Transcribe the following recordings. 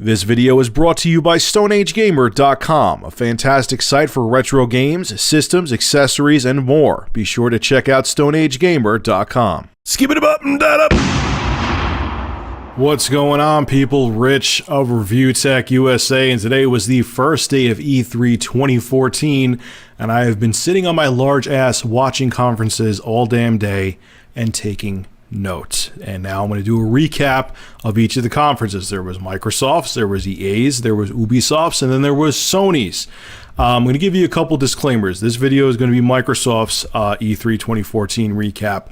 This video is brought to you by StoneAgeGamer.com, a fantastic site for retro games, systems, accessories, and more. Be sure to check out StoneAgeGamer.com. Skip it up and that up. What's going on, people? Rich of Review Tech USA, and today was the first day of E3 2014, and I have been sitting on my large ass watching conferences all damn day and taking notes. And now I'm going to do a recap of each of the conferences. There was Microsoft's, there was EA's, there was Ubisoft's, and then there was Sony's. I'm going to give you a couple disclaimers. This video is going to be Microsoft's E3 2014 recap.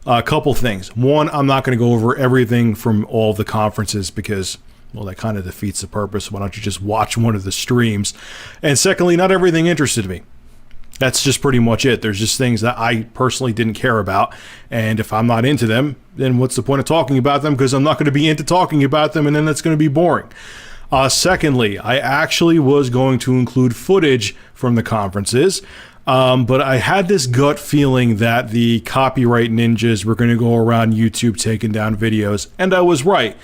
A couple things. One, I'm not going to go over everything from all the conferences because, well, that kind of defeats the purpose. Why don't you just watch one of the streams? And secondly, not everything interested me. That's just pretty much it. There's just things that I personally didn't care about. And if I'm not into them, then what's the point of talking about them? Because I'm not going to be into talking about them, and then that's going to be boring. Secondly, I actually was going to include footage from the conferences. But I had this gut feeling that the copyright ninjas were going to go around YouTube taking down videos, and I was right.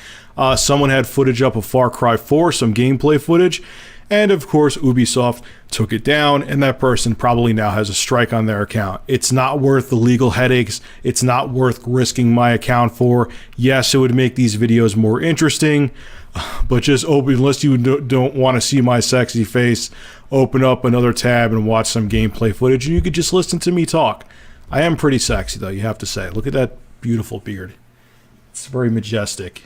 Someone had footage up of Far Cry 4, some gameplay footage, and of course Ubisoft took it down, and that person probably now has a strike on their account. It's not worth the legal headaches. It's not worth risking my account for. Yes, it would make these videos more interesting, but just unless you don't want to see my sexy face, open up another tab and watch some gameplay footage, and you could just listen to me talk. I am pretty sexy, though, you have to say. Look at that beautiful beard. It's very majestic.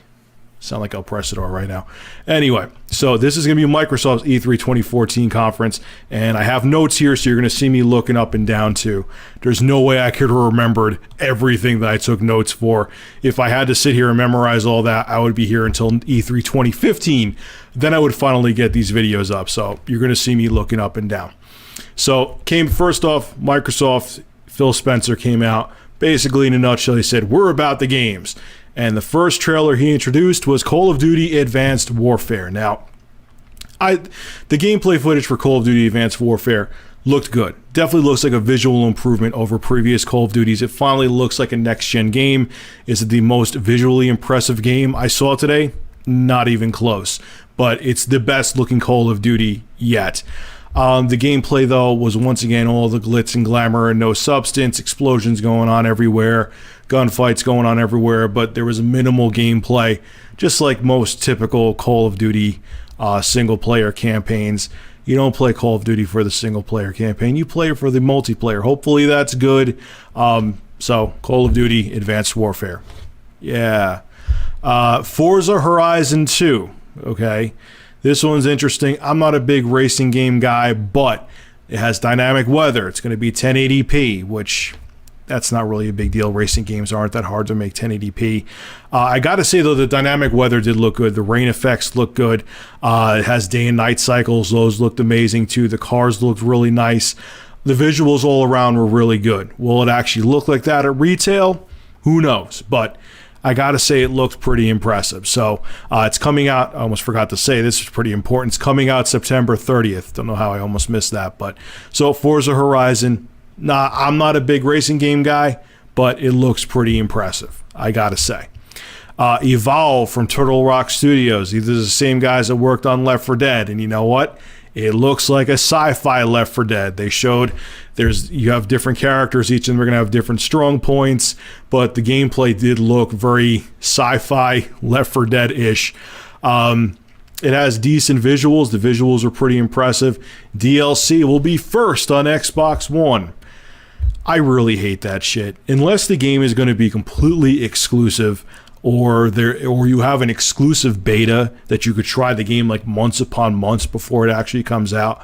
Sound like El Presidor right now. Anyway, so this is going to be Microsoft's E3 2014 conference, and I have notes here, so you're going to see me looking up and down, too. There's no way I could have remembered everything that I took notes for. If I had to sit here and memorize all that, I would be here until E3 2015. Then I would finally get these videos up, so you're going to see me looking up and down. So, first off, Microsoft, Phil Spencer came out. Basically, in a nutshell, he said, we're about the games. And the first trailer he introduced was Call of Duty Advanced Warfare. Now, the gameplay footage for Call of Duty Advanced Warfare looked good. Definitely looks like a visual improvement over previous Call of Duties. It finally looks like a next-gen game. Is it the most visually impressive game I saw today? Not even close. But it's the best-looking Call of Duty yet. The gameplay, though, was once again all the glitz and glamour and no substance, explosions going on everywhere, gunfights going on everywhere, but there was minimal gameplay, just like most typical Call of Duty single-player campaigns. You don't play Call of Duty for the single-player campaign, you play it for the multiplayer. Hopefully that's good. So, Call of Duty Advanced Warfare. Yeah. Forza Horizon 2, okay? This one's interesting. I'm not a big racing game guy, but it has dynamic weather. It's going to be 1080p, which that's not really a big deal. Racing games aren't that hard to make 1080p. I got to say, though, the dynamic weather did look good. The rain effects look good. It has day and night cycles. Those looked amazing, too. The cars looked really nice. The visuals all around were really good. Will it actually look like that at retail? Who knows? But I gotta say it looked pretty impressive. So it's coming out, I almost forgot to say, this is pretty important. It's coming out September 30th. Don't know how I almost missed that. But so Forza Horizon, I'm not a big racing game guy, but it looks pretty impressive, I gotta say. Evolve from Turtle Rock Studios. These are the same guys that worked on Left 4 Dead. And you know what? It looks like a sci-fi Left 4 Dead. They showed you have different characters, each of them are going to have different strong points, but the gameplay did look very sci-fi Left 4 Dead-ish. It has decent visuals. The visuals are pretty impressive. DLC will be first on Xbox One. I really hate that shit. Unless the game is going to be completely exclusive, or you have an exclusive beta that you could try the game like months upon months before it actually comes out.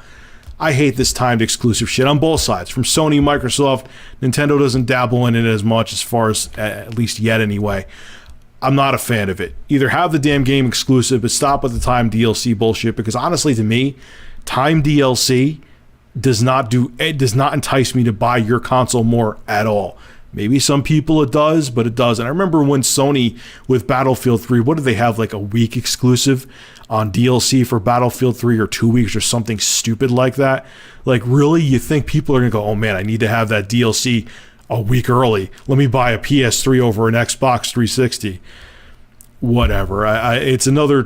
I hate this timed exclusive shit on both sides. From Sony, Microsoft, Nintendo doesn't dabble in it as much, as far as, at least yet anyway. I'm not a fan of it. Either have the damn game exclusive, but stop with the timed DLC bullshit, because honestly to me, timed DLC does not entice me to buy your console more at all. Maybe some people it does, but it doesn't. I remember when Sony with Battlefield 3, what did they have, like a week exclusive on DLC for Battlefield 3, or 2 weeks or something stupid like that? Like, really? You think people are going to go, oh man, I need to have that DLC a week early. Let me buy a PS3 over an Xbox 360. Whatever. It's another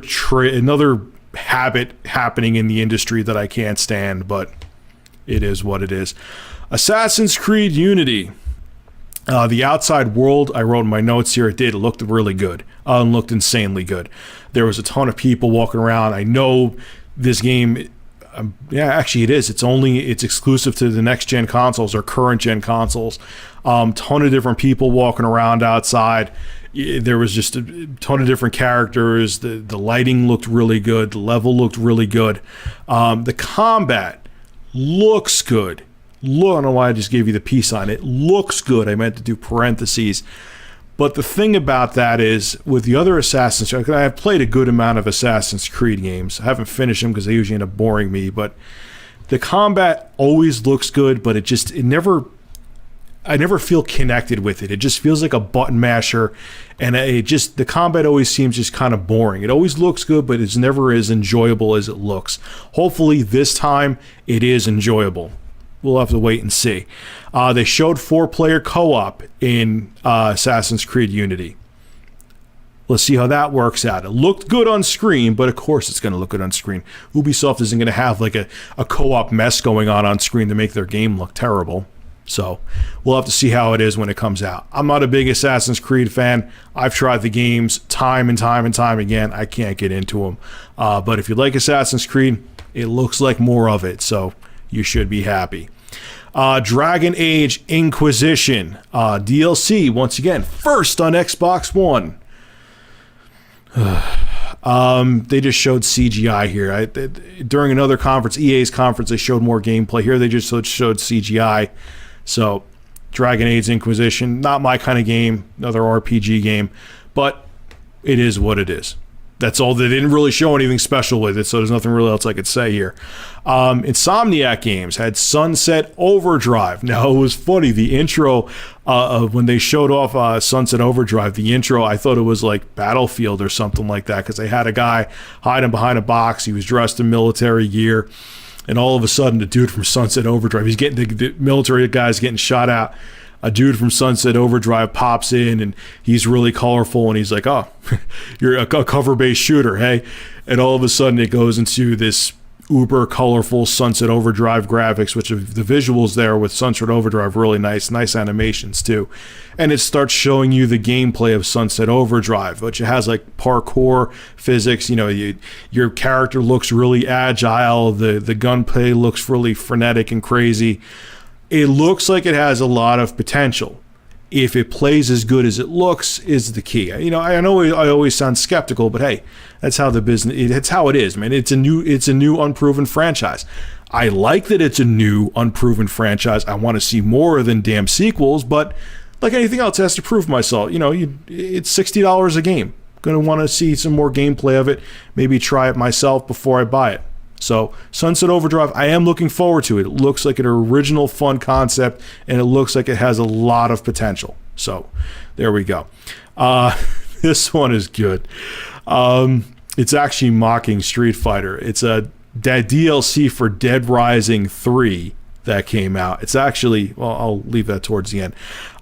habit happening in the industry that I can't stand, but it is what it is. Assassin's Creed Unity. The outside world, I wrote in my notes here, it looked really good. It looked insanely good. There was a ton of people walking around. I know this game, actually it is. It's exclusive to the next gen consoles or current gen consoles. Ton of different people walking around outside. There was just a ton of different characters. The lighting looked really good. The level looked really good. The combat looks good. I don't know why I just gave you the piece on it. Looks good. I meant to do parentheses. But the thing about that is, with the other Assassin's Creed, I have played a good amount of Assassin's Creed games. I haven't finished them because they usually end up boring me, but the combat always looks good, but I never feel connected with it. It just feels like a button masher, and the combat always seems just kind of boring. It always looks good, but it's never as enjoyable as it looks. Hopefully this time it is enjoyable. We'll have to wait and see. They showed 4-player co-op in Assassin's Creed Unity. Let's see how that works out. It looked good on screen, but of course it's going to look good on screen. Ubisoft isn't going to have like a co-op mess going on screen to make their game look terrible. So we'll have to see how it is when it comes out. I'm not a big Assassin's Creed fan. I've tried the games time and time and time again. I can't get into them. But if you like Assassin's Creed, it looks like more of it. So you should be happy. Dragon Age Inquisition DLC, once again, first on Xbox One. They just showed CGI here. During another conference, EA's conference, they showed more gameplay. Here they just showed CGI. So, Dragon Age Inquisition, not my kind of game, another RPG game, but it is what it is. That's all. They didn't really show anything special with it, so there's nothing really else I could say here. Insomniac Games had Sunset Overdrive. Now, it was funny. The intro, when they showed off Sunset Overdrive, the intro, I thought it was like Battlefield or something like that, because they had a guy hiding behind a box. He was dressed in military gear, and all of a sudden, the dude from Sunset Overdrive, he's getting the military guy's getting shot out. A dude from Sunset Overdrive pops in, and he's really colorful, and he's like, oh, you're a cover-based shooter, hey? And all of a sudden, it goes into this uber colorful Sunset Overdrive graphics, which the visuals there with Sunset Overdrive, really nice animations too. And it starts showing you the gameplay of Sunset Overdrive, which has like parkour physics. You know, your character looks really agile. The gunplay looks really frenetic and crazy. It looks like it has a lot of potential. If it plays as good as it looks is the key. You know I always sound skeptical, but hey, that's how the business. It's how it is, man. It's a new unproven franchise. I like that it's a new unproven franchise. I want to see more than damn sequels, but like anything else, it has to prove myself. You know, it's $60 a game. Going to want to see some more gameplay of it. Maybe try it myself before I buy it. So, Sunset Overdrive, I am looking forward to it. It looks like an original, fun concept, and it looks like it has a lot of potential. So, there we go. This one is good. It's actually mocking Street Fighter. It's that DLC for Dead Rising 3 that came out. It's actually, well, I'll leave that towards the end.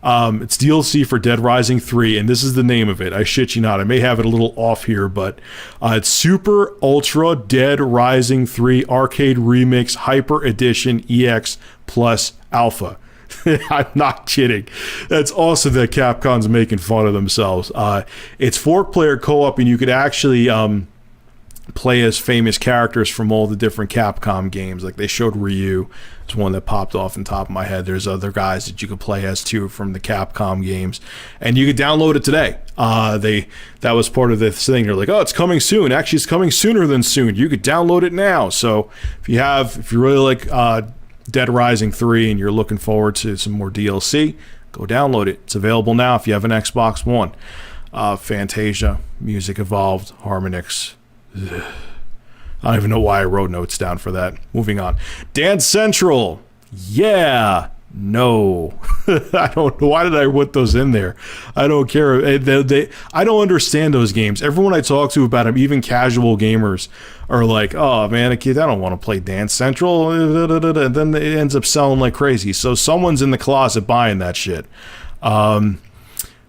It's DLC for Dead Rising 3, and this is the name of it. I shit you not. I may have it a little off here, but it's Super Ultra Dead Rising 3 Arcade Remix Hyper Edition EX Plus Alpha. I'm not kidding. That's awesome that Capcom's making fun of themselves. It's 4-player co-op, and you could actually play as famous characters from all the different Capcom games. Like they showed Ryu. It's one that popped off on top of my head. There's other guys that you could play as too from the Capcom games, and you could download it today. That was part of this thing. They're like, oh, it's coming soon. Actually, it's coming sooner than soon. You could download it now. So if you really like Dead Rising 3 and you're looking forward to some more DLC, go download it. It's available now if you have an Xbox One. Fantasia, Music Evolved, Harmonix. Ugh. I don't even know why I wrote notes down for that. Moving on. Dance Central. Yeah. No. I don't know. Why did I put those in there? I don't care. I don't understand those games. Everyone I talk to about them, even casual gamers, are like, oh man, I don't want to play Dance Central. And then it ends up selling like crazy. So someone's in the closet buying that shit.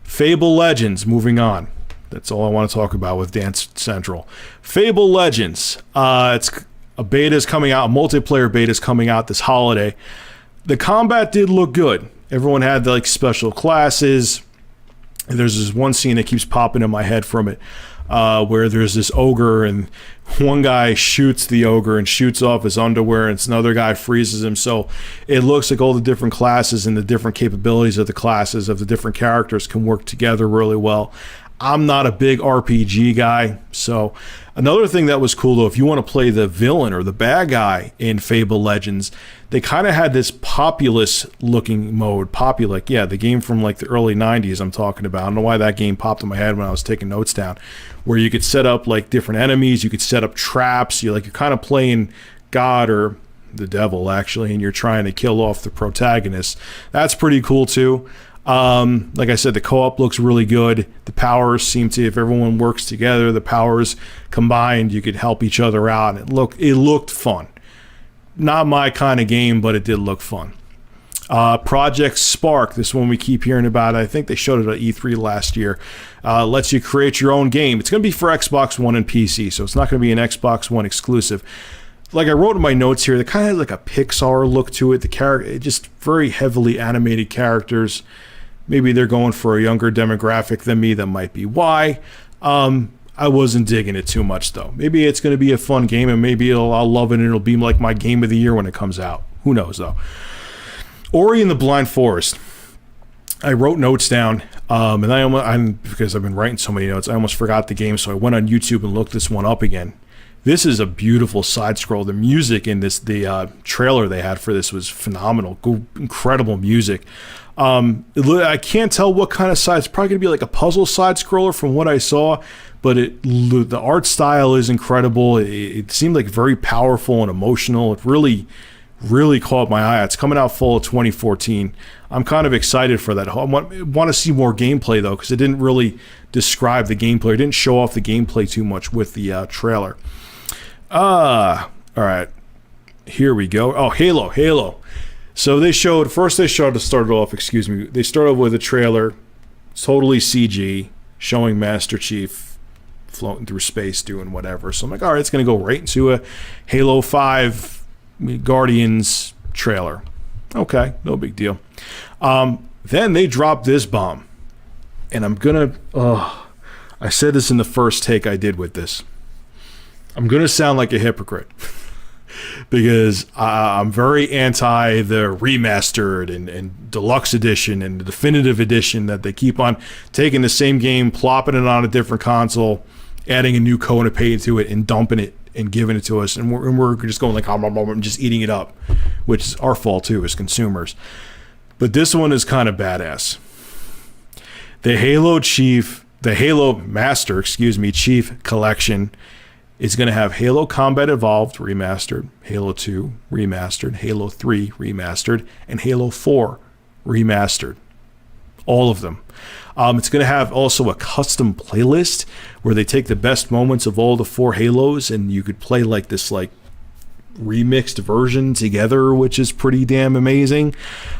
Fable Legends. Moving on. That's all I want to talk about with Dance Central. Fable Legends. It's a beta is coming out. A multiplayer beta is coming out this holiday. The combat did look good. Everyone had like special classes. There's this one scene that keeps popping in my head from it, where there's this ogre and one guy shoots the ogre and shoots off his underwear, and another guy freezes him. So it looks like all the different classes and the different capabilities of the classes of the different characters can work together really well. I'm not a big RPG guy, so another thing that was cool though, if you want to play the villain or the bad guy in Fable Legends, they kind of had this populous looking mode. The game from like the early 90s I'm talking about. I don't know why that game popped in my head when I was taking notes down, where you could set up like different enemies, you could set up traps, you're kind of playing God or the devil actually, and you're trying to kill off the protagonist. That's pretty cool too. Like I said, the co-op looks really good. The powers seem to, if everyone works together, the powers combined, you could help each other out. It looked fun. Not my kind of game, but it did look fun. Project Spark, this one we keep hearing about. I think they showed it at E3 last year. Lets you create your own game. It's going to be for Xbox One and PC, so it's not going to be an Xbox One exclusive. Like I wrote in my notes here, it kind of has like a Pixar look to it. The character, just very heavily animated characters. Maybe they're going for a younger demographic than me. That might be why. I wasn't digging it too much, though. Maybe it's going to be a fun game, and maybe I'll love it, and it'll be like my game of the year when it comes out. Who knows, though? Ori and the Blind Forest. I wrote notes down, and because I've been writing so many notes, I almost forgot the game, so I went on YouTube and looked this one up again. This is a beautiful side scroll. The music in the trailer they had for this was phenomenal. Incredible music. I can't tell what kind of side. It's probably going to be like a puzzle side scroller from what I saw, but the art style is incredible. It seemed like very powerful and emotional. It really, really caught my eye. It's coming out fall of 2014. I'm kind of excited for that. I want to see more gameplay, though, because it didn't really describe the gameplay. It didn't show off the gameplay too much with the trailer. All right. Here we go. Oh, Halo. So they started off with a trailer, totally CG, showing Master Chief floating through space doing whatever. So I'm like, all right, it's going to go right into a Halo 5 Guardians trailer. Okay, no big deal. Then they dropped this bomb. And I said this in the first take I did with this. I'm going to sound like a hypocrite. Because I'm very anti the remastered and deluxe edition and the definitive edition that they keep on taking the same game, plopping it on a different console, adding a new code and pay to it, and dumping it and giving it to us. And we're just going like, and just eating it up, which is our fault too as consumers. But this one is kind of badass. The Halo Master Chief Collection is going to have Halo Combat Evolved Remastered, Halo 2 Remastered, Halo 3 Remastered, and Halo 4 Remastered. All of them. It's going to have also a custom playlist where they take the best moments of all the 4 Halos, and you could play like this remixed version together, which is pretty damn amazing.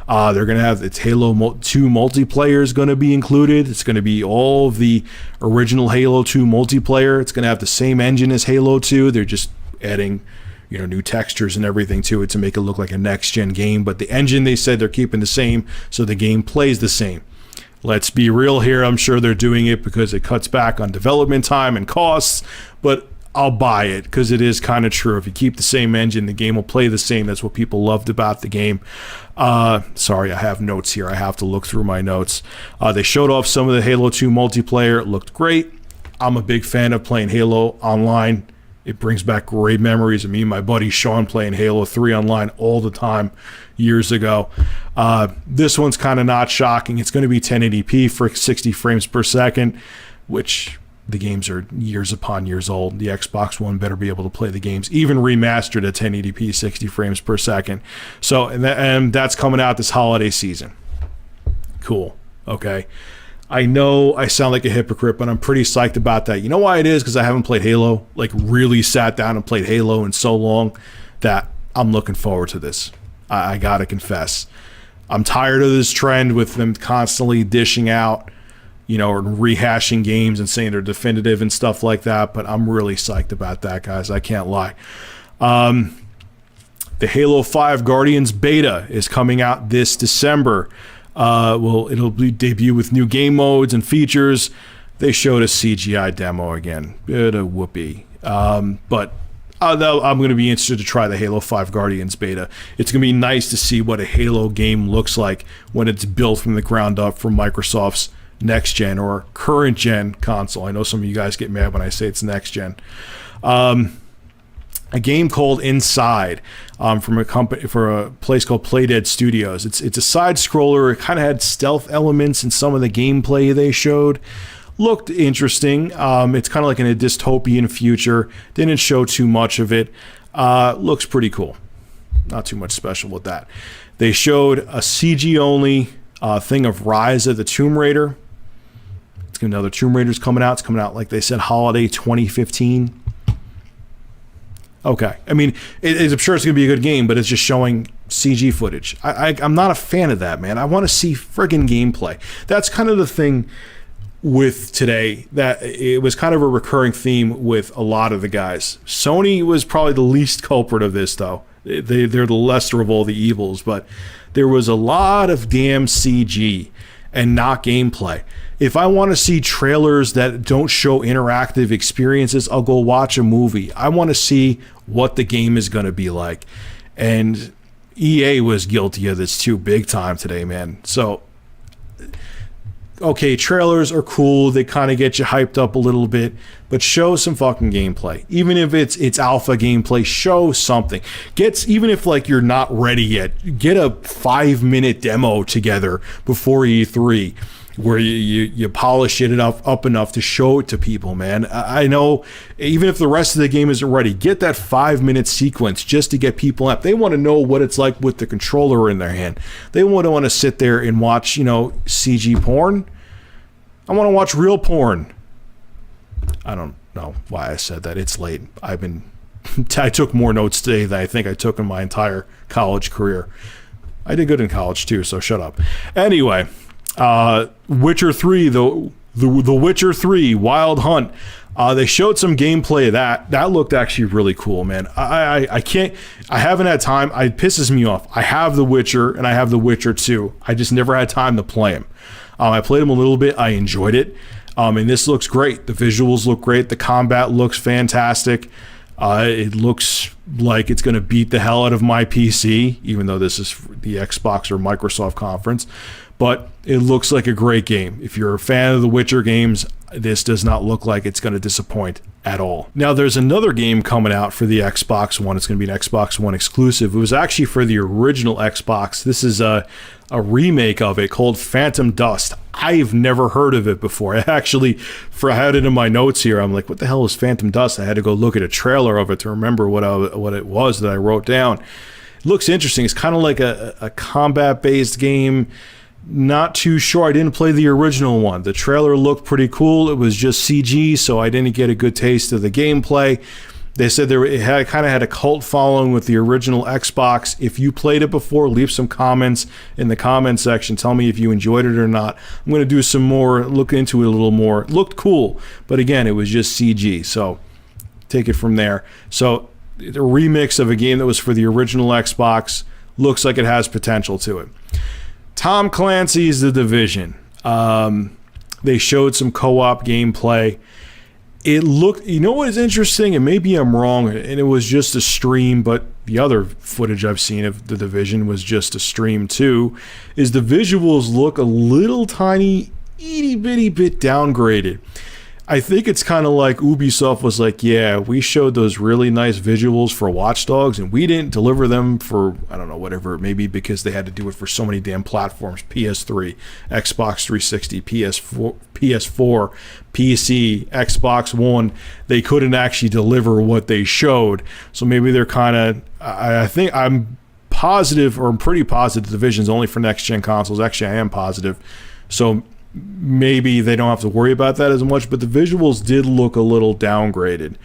They're going to have its Halo 2 multiplayer is going to be included. It's going to be all of the original Halo 2 multiplayer. It's going to have the same engine as Halo 2. They're just adding new textures and everything to it to make it look like a next-gen game. But the engine, they said they're keeping the same, so the game plays the same. Let's be real here. I'm sure they're doing it because it cuts back on development time and costs, but I'll buy it because it is kind of true. If you keep the same engine, the game will play the same. That's what people loved about the game. Sorry, I have notes here. I have to look through my notes. They showed off some of the Halo 2 multiplayer. It looked great. I'm a big fan of playing Halo online. It brings back great memories of me and my buddy Sean playing Halo 3 online all the time years ago. This one's kind of not shocking. It's going to be 1080p for 60 frames per second, which the games are years upon years old. The Xbox One better be able to play the games, even remastered at 1080p, 60 frames per second. So, and that's coming out this holiday season. Cool. Okay. I know I sound like a hypocrite, but I'm pretty psyched about that. You know why it is? Because I haven't played Halo, really sat down and played Halo in so long that I'm looking forward to this. I gotta confess. I'm tired of this trend with them constantly dishing out, or rehashing games and saying they're definitive and stuff like that. But I'm really psyched about that, guys. I can't lie. The Halo 5 Guardians beta is coming out this December. It'll be debut with new game modes and features. They showed a CGI demo again. Bit of whoopee. But I'm going to be interested to try the Halo 5 Guardians beta. It's going to be nice to see what a Halo game looks like when it's built from the ground up for Microsoft's next-gen or current-gen console. I know some of you guys get mad when I say it's next-gen. A game called Inside from a place called Playdead Studios. It's a side scroller. It kind of had stealth elements in some of the gameplay they showed. Looked interesting. It's kind of like in a dystopian future. Didn't show too much of it. Looks pretty cool. Not too much special with that. They showed a CG only thing of Rise of the Tomb Raider. It's another Tomb Raider's coming out. It's coming out, like they said, holiday 2015. Okay. I mean, I'm sure it's going to be a good game, but it's just showing CG footage. I'm not a fan of that, man. I want to see friggin' gameplay. That's kind of the thing with today, that it was kind of a recurring theme with a lot of the guys. Sony was probably the least culprit of this, though. They're the lesser of all the evils, but there was a lot of damn CG and not gameplay. If I want to see trailers that don't show interactive experiences, I'll go watch a movie. I want to see what the game is going to be like. And EA was guilty of this too, big time today, man. So, okay, trailers are cool. They kind of get you hyped up a little bit, but show some fucking gameplay. Even if it's alpha gameplay, show something. Even if like you're not ready yet, get a 5-minute demo together before E3 where you polish it up enough to show it to people, man. I know even if the rest of the game isn't ready, get that 5-minute sequence just to get people up. They want to know what it's like with the controller in their hand. They want to sit there and watch, CG porn. I want to watch real porn. I don't know why I said that. It's late. I took more notes today than I think I took in my entire college career. I did good in college too, so shut up. Anyway, Witcher 3, the Witcher 3 Wild Hunt. They showed some gameplay of that. That looked actually really cool, man. I haven't had time. It pisses me off. I have The Witcher and I have The Witcher 2. I just never had time to play them. I played them a little bit. I enjoyed it. And this looks great. The visuals look great. The combat looks fantastic. It looks like it's going to beat the hell out of my PC, even though this is the Xbox or Microsoft conference. But it looks like a great game. If you're a fan of the Witcher games, this does not look like it's going to disappoint at all. Now, there's another game coming out for the Xbox One. It's going to be an Xbox One exclusive. It was actually for the original Xbox. This is a remake of it called Phantom Dust. I've never heard of it before. I had it in my notes here. I'm like, what the hell is Phantom Dust? I had to go look at a trailer of it to remember what it was that I wrote down. It looks interesting. It's kind of like a combat-based game. Not too sure. I didn't play the original one. The trailer looked pretty cool. It was just CG, so I didn't get a good taste of the gameplay. They said it kind of had a cult following with the original Xbox. If you played it before, leave some comments in the comment section. Tell me if you enjoyed it or not. I'm going to do some more, look into it a little more. It looked cool, but again, it was just CG, so take it from there. So the remix of a game that was for the original Xbox looks like it has potential to it. Tom Clancy's The Division. They showed some co-op gameplay. It looked, what is interesting, and maybe I'm wrong, and it was just a stream, but the other footage I've seen of The Division was just a stream too, is the visuals look a little tiny, itty bitty bit downgraded. I think it's kind of like Ubisoft was like, yeah, we showed those really nice visuals for Watch Dogs and we didn't deliver them for, I don't know, whatever it may be, because they had to do it for so many damn platforms, PS3, Xbox 360, PS4, PC, Xbox One. They couldn't actually deliver what they showed. So maybe they're kind of, I think I'm positive, or I'm pretty positive, the Division's only for next-gen consoles. Actually, I am positive. So maybe they don't have to worry about that as much, but the visuals did look a little downgraded.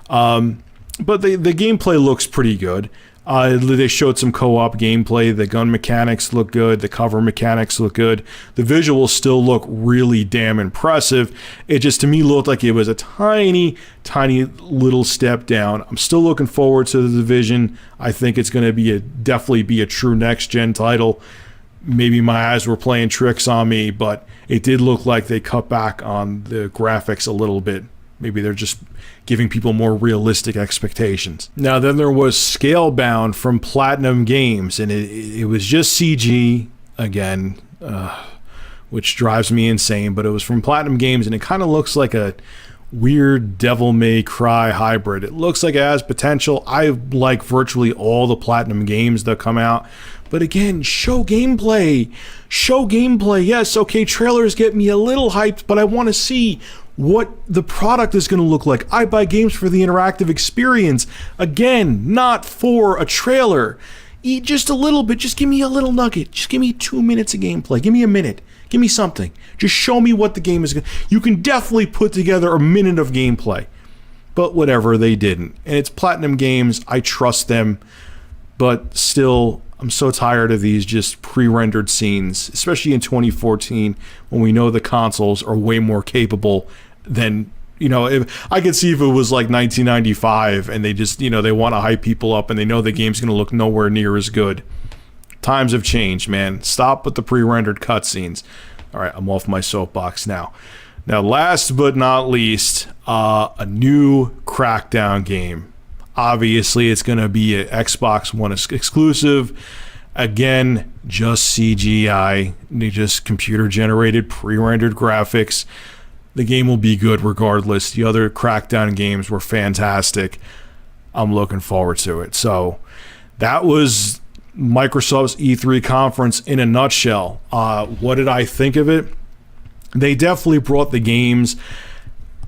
But the gameplay looks pretty good. They showed some co-op gameplay. The gun mechanics look good. The cover mechanics look good. The visuals still look really damn impressive. It just, to me, looked like it was a tiny little step down. I'm still looking forward to The Division. I think it's going to definitely be a true next-gen title. Maybe my eyes were playing tricks on me, but it did look like they cut back on the graphics a little bit. Maybe they're just giving people more realistic expectations. Now, then there was Scalebound from Platinum Games, and it was just CG again, which drives me insane, but it was from Platinum Games, and it kind of looks like a weird Devil May Cry hybrid. It looks like it has potential. I like virtually all the Platinum games that come out, but again, show gameplay. Show gameplay. Yes, okay, trailers get me a little hyped, but I want to see what the product is going to look like. I buy games for the interactive experience. Again, not for a trailer. Eat just a little bit. Just give me a little nugget. Just give me 2 minutes of gameplay. Give me a minute. Give me something. Just show me what the game is going to... You can definitely put together a minute of gameplay. But whatever, they didn't. And it's Platinum Games. I trust them. But still, I'm so tired of these just pre-rendered scenes, especially in 2014 when we know the consoles are way more capable than, if I could see if it was like 1995 and they just, they want to hype people up and they know the game's going to look nowhere near as good. Times have changed, man. Stop with the pre-rendered cutscenes. All right, I'm off my soapbox now. Now, last but not least, a new Crackdown game. Obviously, it's going to be an Xbox One exclusive. Again, just CGI, just computer-generated, pre-rendered graphics. The game will be good regardless. The other Crackdown games were fantastic. I'm looking forward to it. So, that was Microsoft's E3 conference in a nutshell. What did I think of it? They definitely brought the games.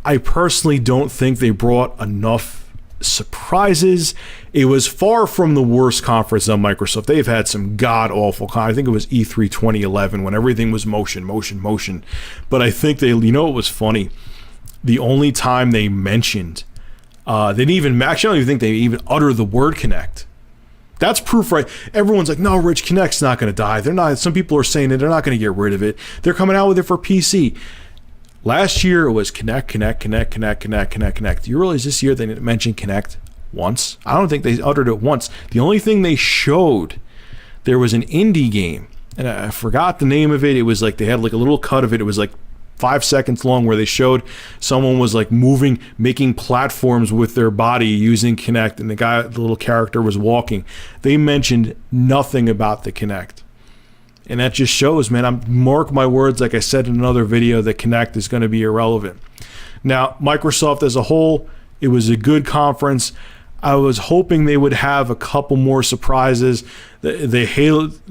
I personally don't think they brought enough surprises. It was far from the worst conference on Microsoft. They've had some god-awful I think it was E3 2011 when everything was motion. But I think it was funny? The only time they mentioned, they didn't even, actually I don't even think they even uttered the word Kinect. That's proof, right? Everyone's like, no, Rich, Kinect's not going to die. They're not. Some people are saying that they're not going to get rid of it. They're coming out with it for PC. Last year, it was Kinect. Do you realize this year they didn't mention Kinect once? I don't think they uttered it once. The only thing they showed, there was an indie game, and I forgot the name of it. It was like they had like a little cut of it. It was like 5 seconds long where they showed someone was like making platforms with their body using Kinect, and the little character was walking. They mentioned nothing about the Kinect. And that just shows, man, mark my words, like I said in another video, that Kinect is going to be irrelevant. Now, Microsoft as a whole, it was a good conference. I was hoping they would have a couple more surprises. The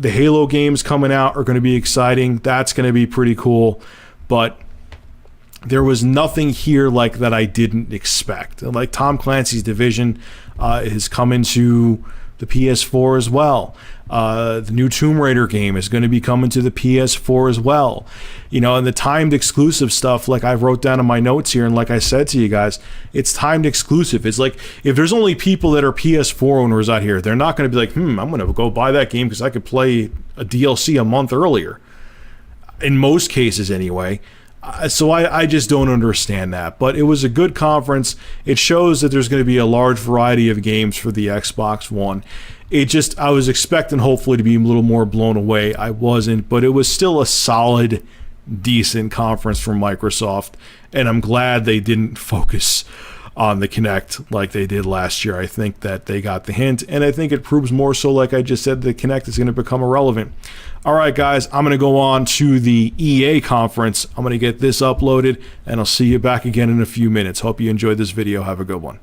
Halo games coming out are going to be exciting. That's going to be pretty cool. But there was nothing here like that I didn't expect. Like Tom Clancy's Division is coming to the PS4 as well. The new Tomb Raider game is going to be coming to the PS4 as well. And the timed exclusive stuff, like I wrote down in my notes here, and like I said to you guys, it's timed exclusive. It's like, if there's only people that are PS4 owners out here, they're not going to be like, I'm going to go buy that game because I could play a DLC a month earlier. In most cases, anyway. So I just don't understand that. But it was a good conference. It shows that there's going to be a large variety of games for the Xbox One. I was expecting hopefully to be a little more blown away. I wasn't, but it was still a solid, decent conference from Microsoft. And I'm glad they didn't focus on the Kinect like they did last year. I think that they got the hint, and I think it proves more so, like I just said, the Kinect is going to become irrelevant. All right, guys, I'm going to go on to the EA conference. I'm going to get this uploaded, and I'll see you back again in a few minutes. Hope you enjoyed this video. Have a good one.